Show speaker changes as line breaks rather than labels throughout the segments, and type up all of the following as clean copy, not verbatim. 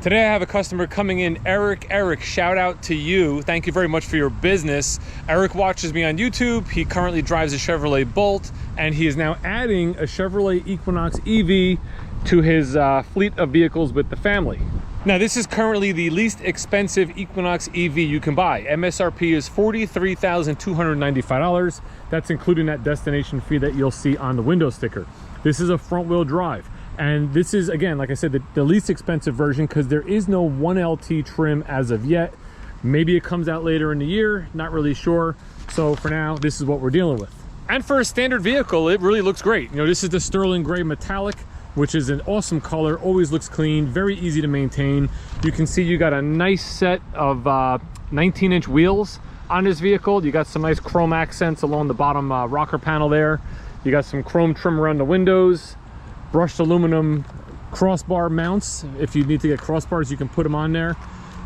Today I have a customer coming in, Eric. Eric, shout out to you. Thank you very much for your business. Eric watches me on YouTube. He currently drives a Chevrolet Bolt, and he is now adding a Chevrolet Equinox EV to his fleet of vehicles with the family. Now, this is currently the least expensive Equinox EV you can buy. MSRP is $43,295. That's including that destination fee that you'll see on the window sticker. This is a front-wheel drive. And this is, again, like I said, the least expensive version because there is no 1LT trim as of yet. Maybe it comes out later in the year, not really sure. So for now, this is what we're dealing with. And for a standard vehicle, it really looks great. You know, this is the sterling gray metallic, which is an awesome color, always looks clean, very easy to maintain. You can see you got a nice set of 19-inch wheels on this vehicle. You got some nice chrome accents along the bottom rocker panel there. You got some chrome trim around the windows. Brushed aluminum crossbar mounts. If you need to get crossbars, you can put them on there.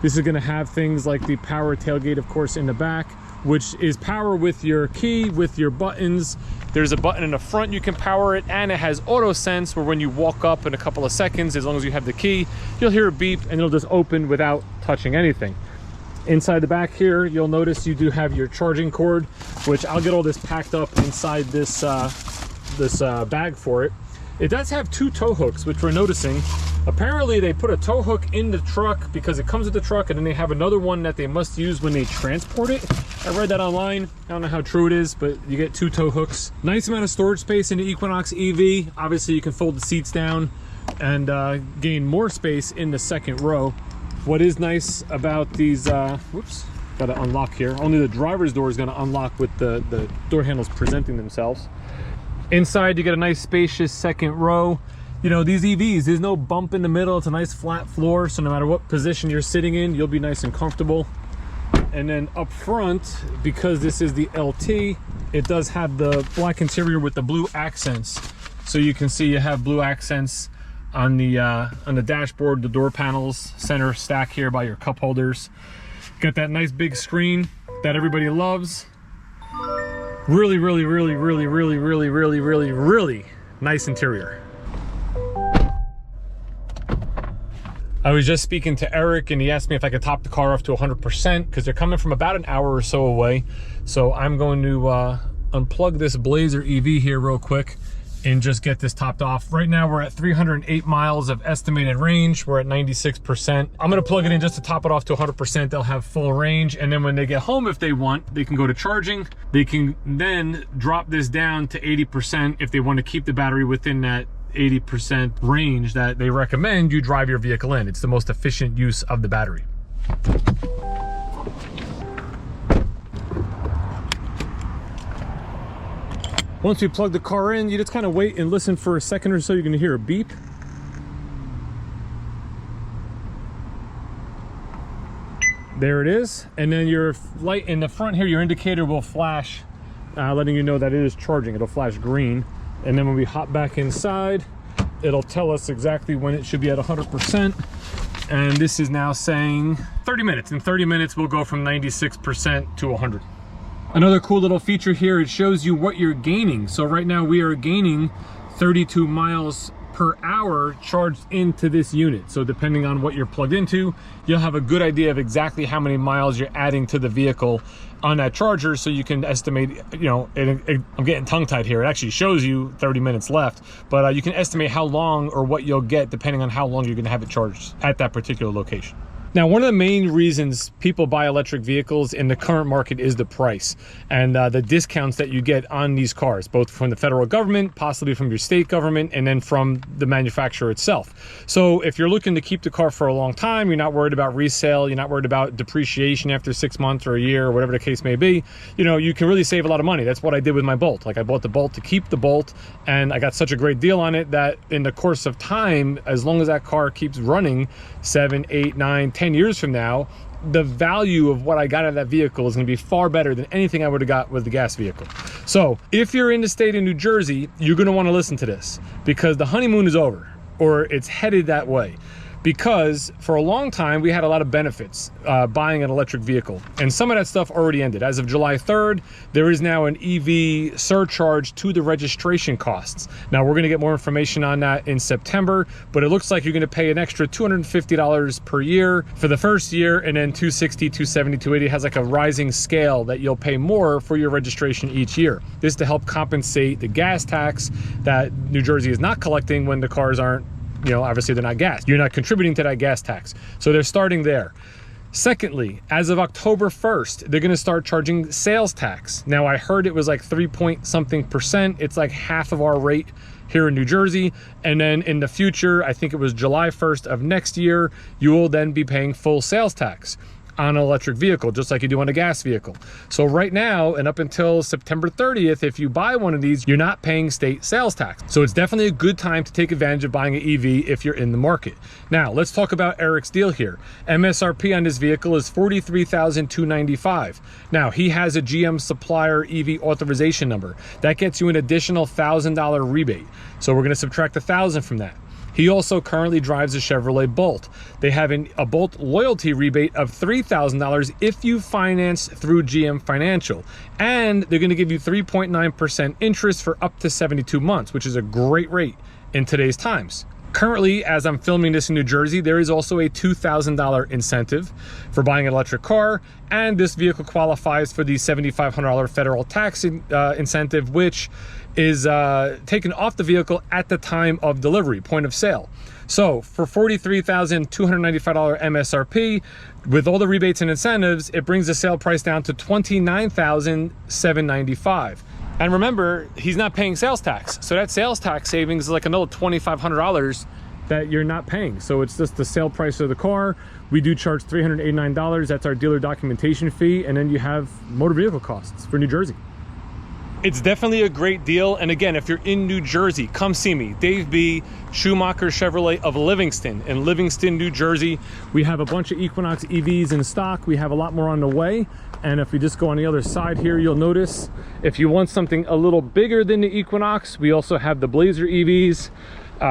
This is going to have things like the power tailgate, of course, in the back, which is power with your key, with your buttons. There's a button in the front you can power it, and it has auto sense where when you walk up in a couple of seconds, as long as you have the key, you'll hear a beep and it'll just open without touching anything. Inside the back here, you'll notice you do have your charging cord, which I'll get all this packed up inside this bag for it. It does have two tow hooks, which we're noticing. Apparently they put a tow hook in the truck because it comes with the truck, and then they have another one that they must use when they transport it. I read that online. I don't know how true it is, but you get two tow hooks. Nice amount of storage space in the Equinox EV. Obviously you can fold the seats down and gain more space in the second row. What is nice about these, whoops, gotta unlock here. Only the driver's door is gonna unlock with the door handles presenting themselves. Inside, you get a nice spacious second row. You know, these EVs, there's no bump in the middle. It's a nice flat floor, so no matter what position you're sitting in, you'll be nice and comfortable. And then up front, because this is the LT, it does have the black interior with the blue accents. So you can see you have blue accents on the dashboard, the door panels, center stack here by your cup holders. Got that nice big screen that everybody loves. Really nice interior. I was just speaking to Eric and he asked me if I could top the car off to 100% because they're coming from about an hour or so away. So I'm going to unplug this Blazer EV here real quick and just get this topped off. Right now we're at 308 miles of estimated range. We're at 96%. I'm gonna plug it in just to top it off to 100%. They'll have full range. And then when they get home, if they want, they can go to charging. They can then drop this down to 80% if they want to keep the battery within that 80% range that they recommend you drive your vehicle in. It's the most efficient use of the battery. Once we plug the car in, you just kind of wait and listen for a second or so. You're going to hear a beep. There it is. And then your light in the front here, your indicator will flash, letting you know that it is charging. It'll flash green. And then when we hop back inside, it'll tell us exactly when it should be at 100%. And this is now saying 30 minutes. In 30 minutes, we'll go from 96% to 100. Another cool little feature here, it shows you what you're gaining. So right now we are gaining 32 miles per hour charged into this unit. So depending on what you're plugged into, you'll have a good idea of exactly how many miles you're adding to the vehicle on that charger, so you can estimate, you know, I'm getting tongue-tied here. It actually shows you 30 minutes left, but you can estimate how long or what you'll get depending on how long you're gonna have it charged at that particular location. Now, one of the main reasons people buy electric vehicles in the current market is the price and the discounts that you get on these cars, both from the federal government, possibly from your state government, and then from the manufacturer itself. So if you're looking to keep the car for a long time, you're not worried about resale, you're not worried about depreciation after 6 months or a year or whatever the case may be, you know, you can really save a lot of money. That's what I did with my Bolt. Like, I bought the Bolt to keep the Bolt, and I got such a great deal on it that in the course of time, as long as that car keeps running 7, 8, 9, 10 years from now, the value of what I got out of that vehicle is going to be far better than anything I would have got with the gas vehicle. So if you're in the state of New Jersey, you're going to want to listen to this because the honeymoon is over, or it's headed that way. because for a long time we had a lot of benefits buying an electric vehicle, and some of that stuff already ended. As of July 3rd, there is now an EV surcharge to the registration costs. Now we're going to get more information on that in September, but it looks like you're going to pay an extra $250 per year for the first year, and then $260, $270, $280. It has like a rising scale that you'll pay more for your registration each year. This is to help compensate the gas tax that New Jersey is not collecting when the cars aren't, you know, obviously they're not gas. You're not contributing to that gas tax. So they're starting there. Secondly, as of October 1st, they're gonna start charging sales tax. Now I heard it was like 3-point-something%. It's like half of our rate here in New Jersey. And then in the future, I think it was July 1st of next year, you will then be paying full sales tax on an electric vehicle, just like you do on a gas vehicle. So right now, and up until September 30th, if you buy one of these, you're not paying state sales tax. So it's definitely a good time to take advantage of buying an EV if you're in the market. Now, let's talk about Eric's deal here. MSRP on this vehicle is $43,295. Now, he has a GM supplier EV authorization number. That gets you an additional $1,000 rebate. So we're gonna subtract $1,000 from that. He also currently drives a Chevrolet Bolt. They have a Bolt loyalty rebate of $3,000 if you finance through GM Financial. And they're gonna give you 3.9% interest for up to 72 months, which is a great rate in today's times. Currently, as I'm filming this in New Jersey, there is also a $2,000 incentive for buying an electric car, and this vehicle qualifies for the $7,500 federal tax incentive, which is taken off the vehicle at the time of delivery, point of sale. So for $43,295 MSRP, with all the rebates and incentives, it brings the sale price down to $29,795. And remember, he's not paying sales tax. So that sales tax savings is like another $2,500 that you're not paying. So it's just the sale price of the car. We do charge $389. That's our dealer documentation fee. And then you have motor vehicle costs for New Jersey. It's definitely a great deal. And again, if you're in New Jersey, come see me. Dave B. Schumacher Chevrolet of Livingston in Livingston, New Jersey. We have a bunch of Equinox EVs in stock. We have a lot more on the way. And if we just go on the other side here, you'll notice if you want something a little bigger than the Equinox, we also have the Blazer EVs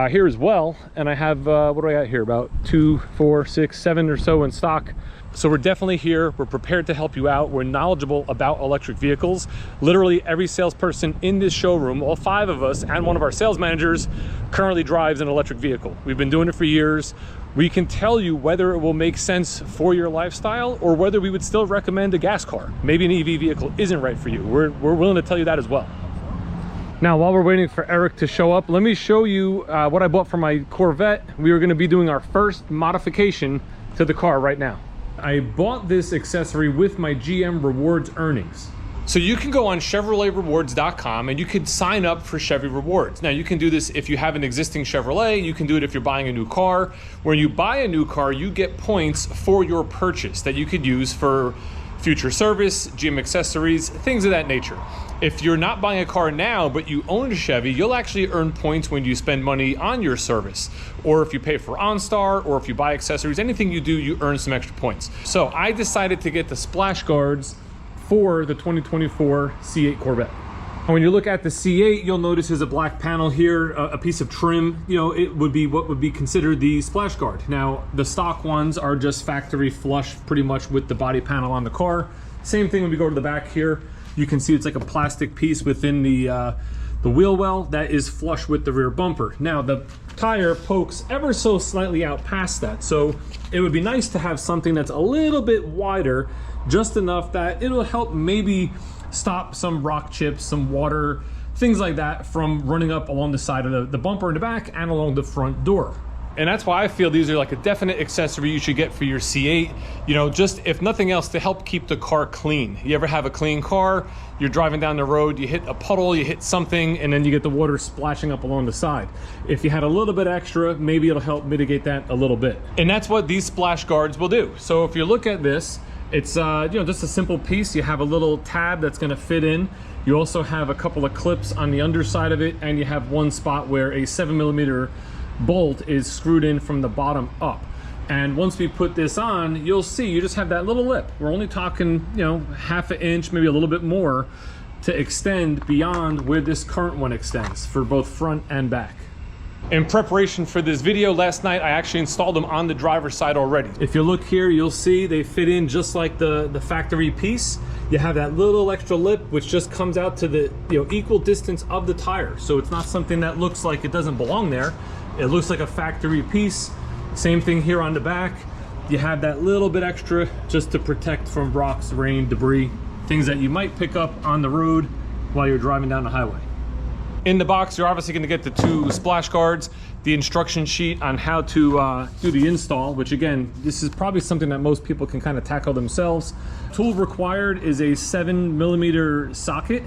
here as well. And I have, what do I got here? About 2, 4, 6, 7 or so in stock. So we're definitely here. We're prepared to help you out. We're knowledgeable about electric vehicles. Literally every salesperson in this showroom, all 5 of us and one of our sales managers, currently drives an electric vehicle. We've been doing it for years. We can tell you whether it will make sense for your lifestyle or whether we would still recommend a gas car. Maybe an EV vehicle isn't right for you. We're willing to tell you that as well. Now, while we're waiting for Eric to show up, let me show you what I bought for my Corvette. We are gonna be doing our first modification to the car right now. I bought this accessory with my GM Rewards earnings. So you can go on ChevroletRewards.com and you can sign up for Chevy Rewards. Now you can do this if you have an existing Chevrolet, you can do it if you're buying a new car. When you buy a new car, you get points for your purchase that you could use for future service, GM accessories, things of that nature. If you're not buying a car now, but you own a Chevy, you'll actually earn points when you spend money on your service. Or if you pay for OnStar, or if you buy accessories, anything you do, you earn some extra points. So I decided to get the splash guards for the 2024 C8 Corvette. And when you look at the C8, you'll notice there's a black panel here, a piece of trim. You know, it would be what would be considered the splash guard. Now, the stock ones are just factory flush pretty much with the body panel on the car. Same thing when we go to the back here. You can see it's like a plastic piece within the wheel well that is flush with the rear bumper. Now, the tire pokes ever so slightly out past that. So it would be nice to have something that's a little bit wider, just enough that it'll help maybe stop some rock chips, some water, things like that from running up along the side of the bumper in the back and along the front door. And that's why I feel these are like a definite accessory you should get for your C8, you know, just if nothing else to help keep the car clean. You ever have a clean car, you're driving down the road, you hit a puddle, you hit something, and then you get the water splashing up along the side. If you had a little bit extra, maybe it'll help mitigate that a little bit. And that's what these splash guards will do. So if you look at this, it's you know, just a simple piece. You have a little tab that's gonna fit in. You also have a couple of clips on the underside of it, and you have one spot where a 7mm bolt is screwed in from the bottom up. And once we put this on, you'll see you just have that little lip. We're only talking, you know, half an inch, maybe a little bit more, to extend beyond where this current one extends for both front and back. In preparation for this video last night, I actually installed them on the driver's side already. If you look here, you'll see they fit in just like the factory piece. You have that little extra lip which just comes out to the equal distance of the tire. So it's not something that looks like it doesn't belong there. It looks like a factory piece. Same thing here on the back. You have that little bit extra just to protect from rocks, rain, debris, things that you might pick up on the road while you're driving down the highway. In the box, you're obviously going to get the 2 splash guards, the instruction sheet on how to do the install, which again, this is probably something that most people can kind of tackle themselves. Tool required is a 7mm socket.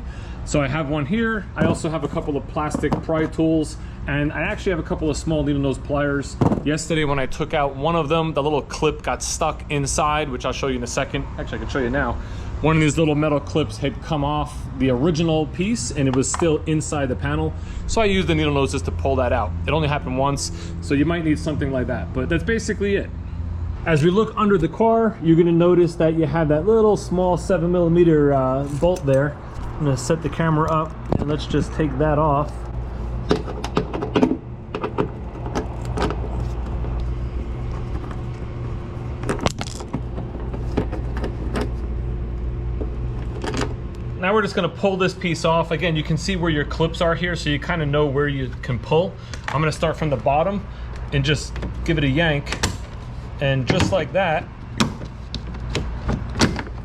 So I have one here. I also have a couple of plastic pry tools, and I actually have a couple of small needle nose pliers. Yesterday when I took out one of them, the little clip got stuck inside, which I'll show you in a second. Actually, I can show you now. One of these little metal clips had come off the original piece and it was still inside the panel. So I used the needle nose just to pull that out. It only happened once, so you might need something like that, but that's basically it. As we look under the car, you're gonna notice that you have that little small 7mm bolt there. I'm gonna set the camera up and let's just take that off. Now we're just going to pull this piece off. Again, you can see where your clips are here, so you kind of know where you can pull. I'm going to start from the bottom and just give it a yank. And just like that,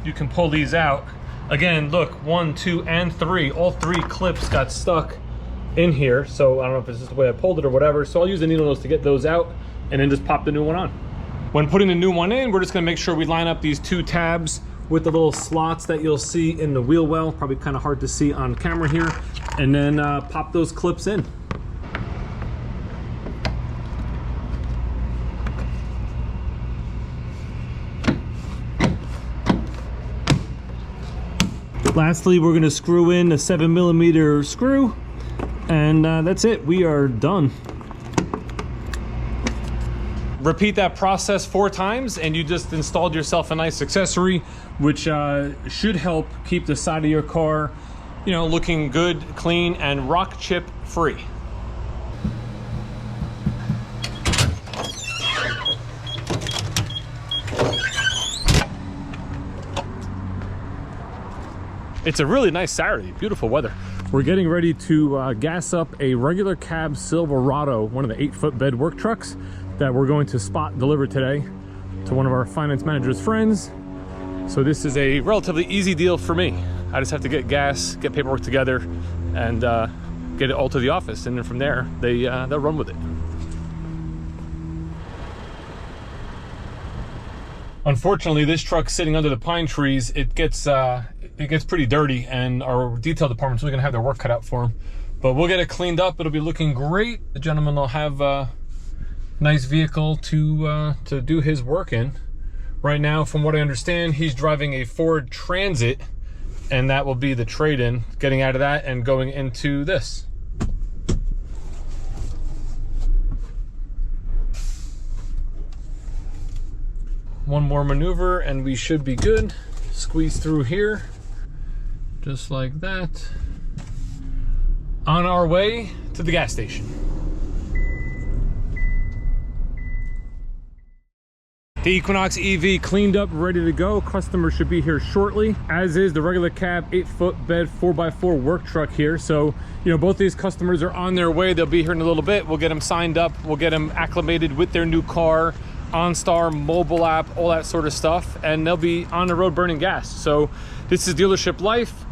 you can pull these out. Again, look, 1, 2, and 3. All 3 clips got stuck in here. So I don't know if it's just the way I pulled it or whatever. So I'll use the needle nose to get those out and then just pop the new one on. When putting the new one in, we're just going to make sure we line up these 2 tabs with the little slots that you'll see in the wheel well. Probably kind of hard to see on camera here. And then pop those clips in. Lastly, we're going to screw in a 7mm screw, and that's it. We are done. Repeat that process 4 times and you just installed yourself a nice accessory, which should help keep the side of your car, looking good, clean, and rock chip free. It's a really nice Saturday, beautiful weather. We're getting ready to gas up a regular cab Silverado, one of the 8-foot bed work trucks that we're going to spot deliver today to one of our finance manager's friends. So this is a relatively easy deal for me. I just have to get gas, get paperwork together, and get it all to the office, and then from there they'll run with it. Unfortunately, this truck's sitting under the pine trees. It gets pretty dirty, and our detail department's really gonna have their work cut out for them. But we'll get it cleaned up. It'll be looking great. The gentleman will have a nice vehicle to do his work in. Right now, from what I understand, he's driving a Ford Transit, and that will be the trade-in, getting out of that and going into this. One more maneuver and we should be good. Squeeze through here, just like that. On our way to the gas station. The Equinox EV cleaned up, ready to go. Customer should be here shortly, as is the regular cab 8-foot bed 4x4 work truck here. So, both these customers are on their way. They'll be here in a little bit. We'll get them signed up. We'll get them acclimated with their new car, OnStar mobile app, all that sort of stuff, and they'll be on the road burning gas. So this is dealership life.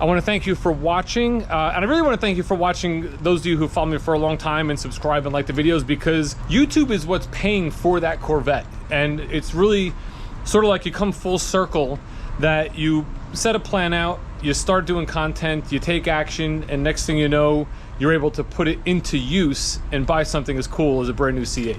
I want to thank you for watching, and I really want to thank you for watching, those of you who follow me for a long time and subscribe and like the videos, because YouTube is what's paying for that Corvette. And it's really sort of like you come full circle, that you set a plan out, you start doing content, you take action, and next thing you know, you're able to put it into use and buy something as cool as a brand new C8.